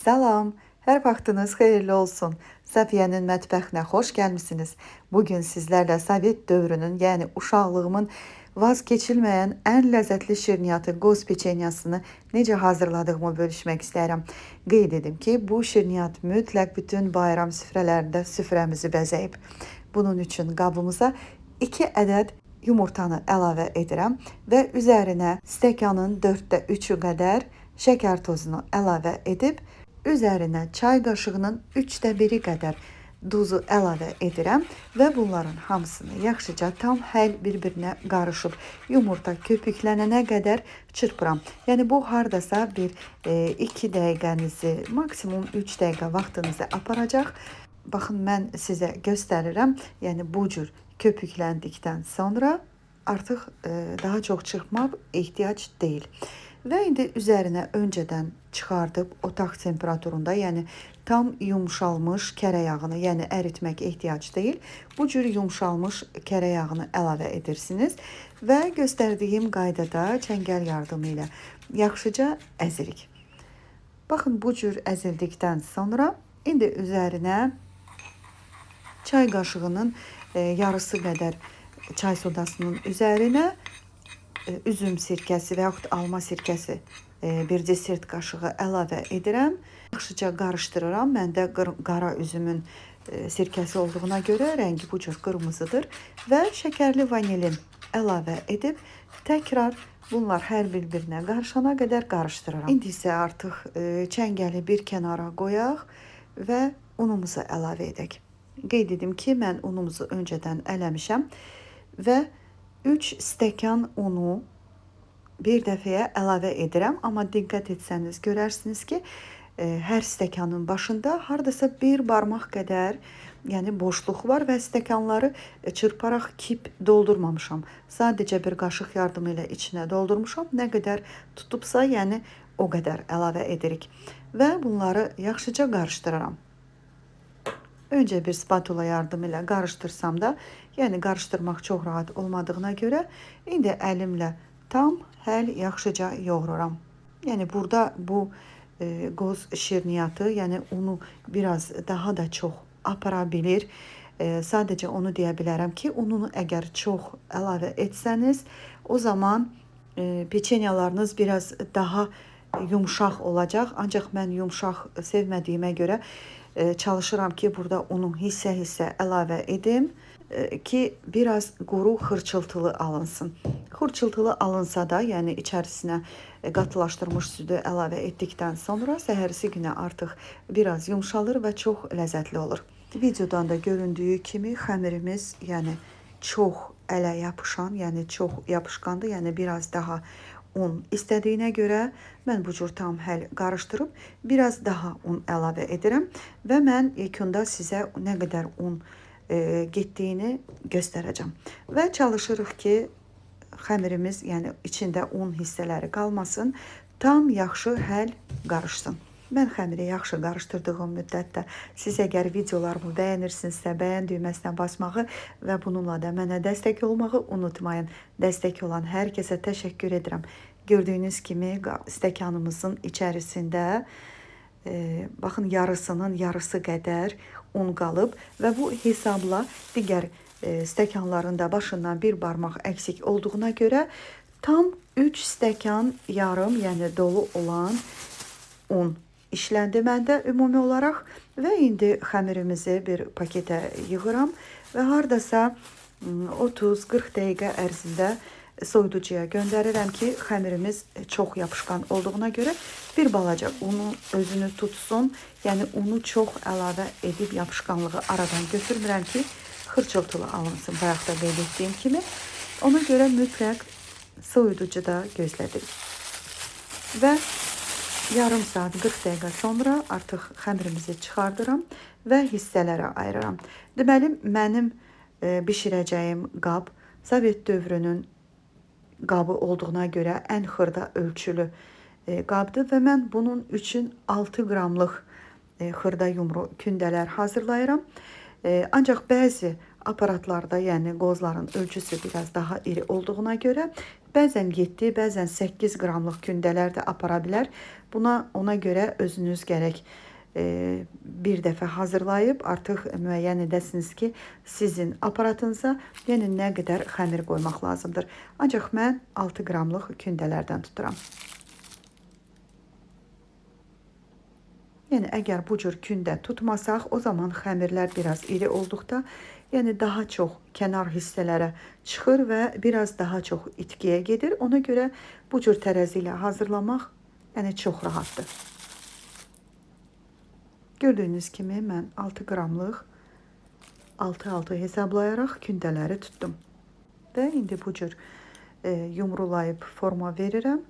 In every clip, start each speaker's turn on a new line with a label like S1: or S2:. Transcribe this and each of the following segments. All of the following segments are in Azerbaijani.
S1: Salam, hər vaxtınız xeyirli olsun. Səfiyyənin mətbəxinə xoş gəlmisiniz. Bugün sizlərlə Sovet dövrünün, yəni uşaqlığımın vazkeçilməyən ən ləzzətli şirniyyatı qoz peçenyasını necə hazırladığımı bölüşmək istəyirəm. Qeyd edim ki, bu şirniyyat mütləq bütün bayram süfrələrində süfrəmizi bəzəyib. Bunun üçün qabımıza 2 ədəd yumurtanı əlavə edirəm və üzərinə stəkanın 4də 3-ü qədər şəkər tozunu əlavə edib, üzərinə çay qaşığının 3də 1-i qədər duzu əlavə edirəm və bunların hamısını yaxşıca tam həll bir-birinə qarışıb yumurta köpüklənənə qədər çırpıram. Yəni bu hardasa bir 2 dəqiqənizi, maksimum 3 dəqiqə vaxtınızı aparacaq. Baxın, mən sizə göstərirəm. Yəni bu cür köpükləndikdən sonra artıq daha çox çırpmaq ehtiyac deyil. Və indi üzərinə öncədən çıxardıb otaq temperaturunda, yəni tam yumşalmış kərə yağını, yəni əritmək ehtiyac deyil. Bu cür yumşalmış kərə yağını əlavə edirsiniz və göstərdiyim qaydada çəngəl yardımı ilə yaxşıca əzirik. Baxın, bu cür əzildikdən sonra indi üzərinə çay qaşığının yarısı qədər çay sodasının üzərinə üzüm sirkəsi və yaxud alma sirkəsi 1 desert qaşığı əlavə edirəm. Yaxşıca qarışdırıram. Məndə qara üzümün sirkəsi olduğuna görə rəngi bu cür qırmızıdır və şəkərli vanilin əlavə edib təkrar bunlar hər bir-birinə qarışana qədər qarışdırıram. İndi isə artıq çəngəli bir kənara qoyaq və unumuzu əlavə edək. Qeyd edim ki, mən unumuzu öncədən ələmişəm və 3 stəkan unu bir dəfəyə əlavə edirəm. Amma diqqət etsəniz görərsiniz ki, hər stəkanın başında hardasa bir barmaq qədər, yəni boşluq var və stəkanları çırparaq kip doldurmamışam. Sadəcə bir qaşıq yardımı ilə içinə doldurmuşam. Nə qədər tutubsa, yəni o qədər əlavə edirik və bunları yaxşıca qarışdıraram. Öncə bir spatula yardımı ilə qarışdırsam da, yəni qarışdırmaq çox rahat olmadığına görə indi əlimlə tam həll yaxşıca yoğururam. Yəni burada bu qoz şirniyyatı, yəni unu biraz daha da çox apara bilir. Sadəcə onu deyə bilərəm ki, ununu əgər çox əlavə etsəniz, o zaman peçenyalarınız biraz daha yumşaq olacaq. Ancaq mən yumşaq sevmədiyimə görə çalışıram ki, burada unu hissə-hissə əlavə edim ki, biraz quru xırçıltılı alınsın. Xırçıltılı alınsa da, yəni içərisinə qatılaşdırmış südü əlavə etdikdən sonra səhərisi günə artıq biraz yumşalır və çox ləzzətli olur. Videodan da göründüyü kimi xəmirimiz, yəni çox ələ yapışan, yəni çox yapışqandır, yəni biraz daha un istədiyinə görə mən bu cür tam həll qarışdırıb biraz daha un əlavə edirəm və mən ilkində sizə nə qədər un getdiyini göstərəcəm. Və çalışırıq ki, xəmirimiz, yəni içində un hissələri qalmasın, tam yaxşı həll qarışsın. Mən xəmiri yaxşı qarışdırdığım müddətdə siz əgər videolarımı bəyənirsinizsə, bəyən düyməsinə basmağı və bununla da mənə dəstək olmağı unutmayın. Dəstək olan hər kəsə təşəkkür edirəm. Gördüyünüz kimi stəkanımızın içərisində baxın, yarısının yarısı qədər un qalıb və bu hesabla digər stəkanların da başından bir barmaq əksik olduğuna görə tam 3 stəkan yarım, yəni dolu olan un işləndi məndə ümumi olaraq və indi xəmirimizi bir paketə yığıram və hardasa 30-40 dəqiqə ərzində soyuducuya göndərirəm ki, xəmirimiz çox yapışqan olduğuna görə bir balaca unu özünü tutsun. Yəni unu çox əlavə edib yapışqanlığı aradan götürmürəm ki, xırçıltılı alınsın, bayaq da qeyd etdiyim kimi. Ona görə mütləq soyuducuda gözlədirik. Və yarım saat 40 dəqiqə sonra artıq xəmirimizi çıxardıram və hissələrə ayırıram. Deməli, mənim bişirəcəyim qab Sovet dövrünün qabı olduğuna görə ən xırda ölçülü qabdır və mən bunun üçün 6 qramlıq xırda yumru kündələr hazırlayıram. Ancaq bəzi aparatlarda, yəni qozların ölçüsü biraz daha iri olduğuna görə Bəzən 7, bəzən 8 qramlıq kündələr də apara bilər. Ona görə özünüz gərək bir dəfə hazırlayıb artıq müəyyən edəsiniz ki, sizin aparatınıza yəni nə qədər xəmir qoymaq lazımdır. Ancaq mən 6 qramlıq kündələrdən tuturam. Yəni əgər bu cür kündə tutmasaq, o zaman xəmirlər biraz iri olduqda, yəni daha çox kənar hissələrə çıxır və biraz daha çox itkiyə gedir. Ona görə bu cür tərəzi ilə hazırlamaq yəni çox rahatdır. Gördüyünüz kimi mən 6 qramlıq 6-6 hesablayaraq kündələri tutdum. Və indi bu cür yumrulayıb forma verirəm.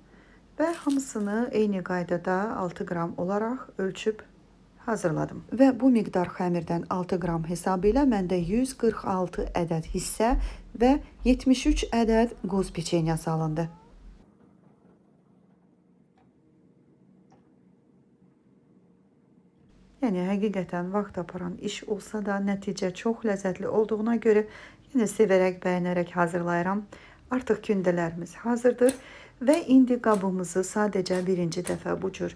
S1: Və hamısını eyni qaydada 6 qram olaraq ölçüb hazırladım. Və bu miqdar xəmirdən 6 qram hesabı ilə məndə 146 ədəd hissə və 73 ədəd qoz peçenyası alındı. Yəni həqiqətən vaxt aparan iş olsa da nəticə çox ləzzətli olduğuna görə yenə sevərək, bəyənərək hazırlayıram. Artıq kündələrimiz hazırdır və indi qabımızı sadəcə birinci dəfə bu cür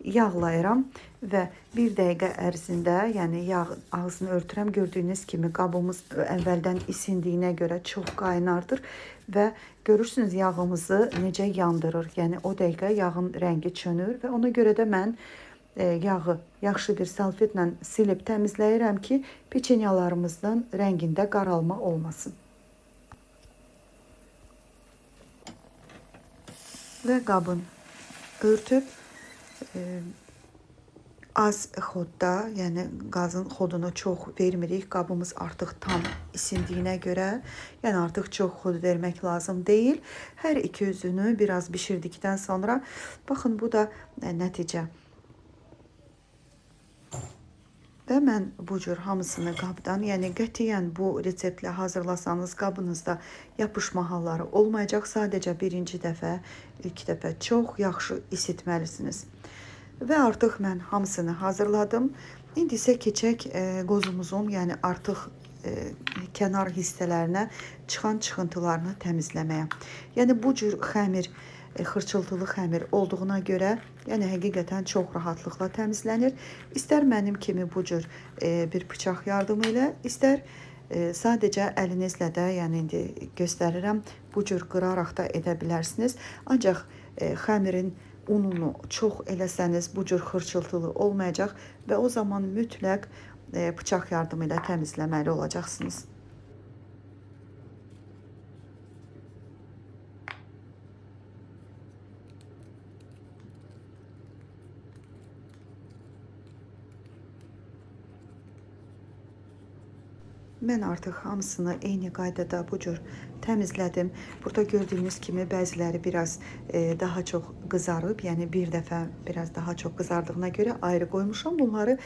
S1: yağlayıram və 1 dəqiqə ərzində, yəni yağ ağzını örtürəm. Gördüyünüz kimi qabımız əvvəldən isindiyinə görə çox qaynardır və görürsünüz yağımızı necə yandırır. Yəni o dəqiqə yağın rəngi çönür və ona görə də mən yağı yaxşı bir salfetlə silib təmizləyirəm ki, peçenyalarımızın rəngində qaralma olmasın. Və qabın örtüb az xodda, yəni qazın xodunu çox vermirik. Qabımız artıq tam isindiyinə görə, yəni artıq çox xod vermək lazım deyil. Hər iki üzünü biraz bişirdikdən sonra, baxın bu da nəticə. Və mən bu cür hamısını qabdan, yəni qətiyyən bu reseptlə hazırlasanız qabınızda yapışma halları olmayacaq. Sadəcə birinci dəfə, ilk dəfə çox yaxşı isitməlisiniz. Və artıq mən hamısını hazırladım. İndi isə keçək qozumuzun, yəni artıq kənar hissələrinə çıxan çıxıntılarını təmizləməyə. Yəni bu cür xəmir, xırçıltılı xəmir olduğuna görə, yəni həqiqətən çox rahatlıqla təmizlənir. İstər mənim kimi bu cür bir bıçaq yardımı ilə, istər sadəcə əlinizlə də, yəni indi göstərirəm, bu cür qıraraq da edə bilərsiniz. Ancaq xəmirin ununu çox eləsəniz bu cür xırçıltılı olmayacaq və o zaman mütləq bıçaq yardımı ilə təmizləməli olacaqsınız. Mən artıq hamısını eyni qaydada bu cür təmizlədim. Burada gördüyünüz kimi bəziləri biraz daha çox qızarıb, yəni bir dəfə biraz daha çox qızardığına görə ayrı qoymuşam. Bunları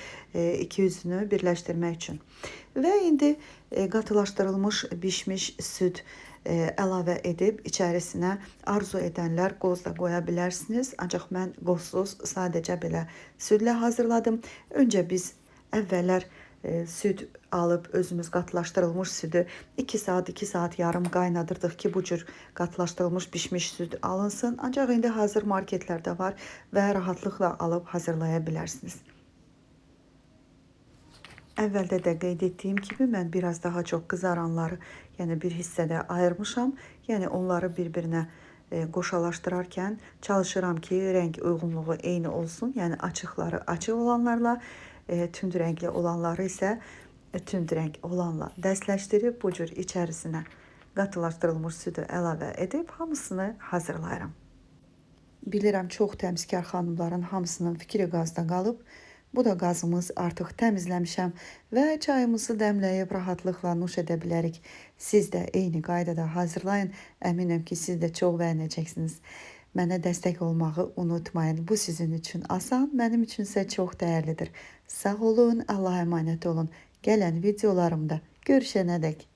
S1: iki yüzünü birləşdirmək üçün. Və indi qatılaşdırılmış bişmiş süd əlavə edib içərisinə arzu edənlər qoz da qoya bilərsiniz. Ancaq mən qozsuz sadəcə belə südlə hazırladım. Öncə biz əvvəllər süd alıb özümüz qatılaşdırılmış südü 2 saat, 2 saat yarım qaynadırdıq ki, bu cür qatılaşdırılmış bişmiş süd alınsın. Ancaq indi hazır marketlərdə var və rahatlıqla alıb hazırlaya bilərsiniz. Əvvəldə də qeyd etdiyim kimi mən biraz daha çox qızaranları, yəni bir hissədə ayırmışam. Yəni onları bir-birinə qoşalaşdırarkən çalışıram ki, rəng uyğunluğu eyni olsun. Yəni açıqları açıq olanlarla, tünd rəngli olanları isə tünd rəng olanla dəstləşdirib bu cür içərisinə qatılaşdırılmış südü əlavə edib hamısını hazırlayıram. Bilirəm, çox təmizkar xanımların hamısının fikri qazda qalıb. Bu da qazımız, artıq təmizləmişəm və çayımızı dəmləyib rahatlıqla nuş edə bilərik. Siz də eyni qaydada hazırlayın. Əminəm ki, siz də çox bəyənəcəksiniz. Mənə dəstək olmağı unutmayın. Bu sizin üçün asan, mənim üçün isə çox dəyərlidir. Sağ olun, Allah'a əmanət olun. Gələn videolarımda görüşənədək.